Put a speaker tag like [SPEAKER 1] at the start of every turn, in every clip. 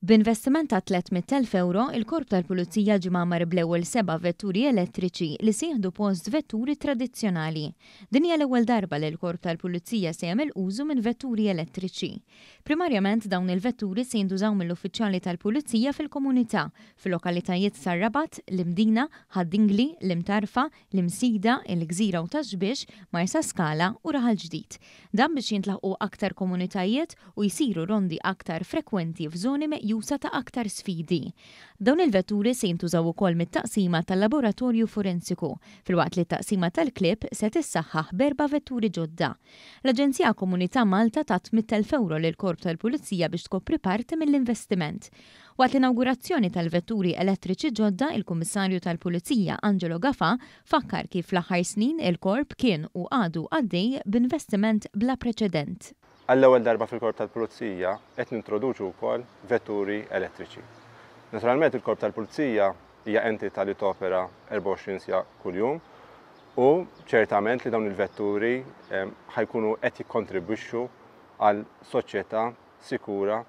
[SPEAKER 1] B'investiment ta' 300,000 euro, il-Korp tal-Pulizija ġimgħa bl-ewwel 7 vetturi elettriċi li sieħdu post vetturi tradizzjonali. Din hija l-ewwel darba li l-Korp tal-Pulizija se jagħmel użu minn vetturi elettriċi. Primarjament dawn il-vetturi se jintużaw mill-uffiċjali tal-Pulizija fil-komunità, fil-lokalitajiet tar-Rabat, l-Imdina, Ħaddingli, l-Imtarfa, l-Imsida, il-Gżira u Taxbix, Marsa Skala u Raħal Ġdid. Dan biex jintlaħqu aktar komunitajiet u jsiru rondi aktar frekwenti f'żoni jusa ta' aktar sfidi. Dawn il-vetturi se jintużaw ukoll mit-taqsima tal-laboratorju forensiku, filwaqt li t-taqsima tal-klib se tissaħħaħ b'4 vetturi ġodda. L-Aġenzija Komunità Malta tat 100,000 euro lil Korp tal-Pulizija biex tkopri parti mill-investiment. Waqt l-inaugurazzjoni tal-vetturi elettriċi ġodda, il-Kummissarju tal-Pulizija Angelo Gafa fakkar kif fl-aħħar snin il-Korp kien u għadu għaddej b'investiment bla preċedent.
[SPEAKER 2] Għall-ewwel darba fil-Korp tal-Pulizija qed nintroduċu wkoll vetturi elettriċi. Naturalment il-Korp tal-Pulizija hija entità li topera 24 sija kuljum u ċertament li dawn il-vetturi ħajkunu qed jikkontribwixxu għal soċjetà sikura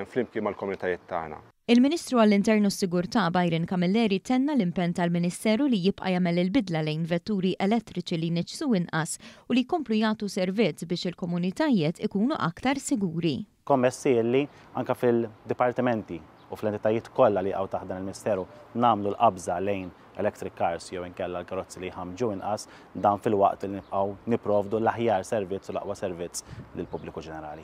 [SPEAKER 2] flimkien mal-komunitajiet tagħna.
[SPEAKER 1] Il-Ministru għall-Internu s-Sigurtà Byron Camilleri tenna l-impenn tal-Ministeru li jibqa' jagħmel il-bidla lejn vetturi elettriċi li niġsu inqas u li jkomplu jagħtu servizz biex il-komunitajiet ikunu aktar siguri.
[SPEAKER 3] Kommessi li anke fil-dipartimenti u fl-entitajiet kollha li għaw taħt dan il-Ministeru nagħmlu l-qabża lejn electric cars jew inkella l-karozzi li jħammġu inqas dan fil-waqt li nibqgħu nipprovdu l-aħjar servizz u l-aqwa servizz lill-pubbliku ġenerali.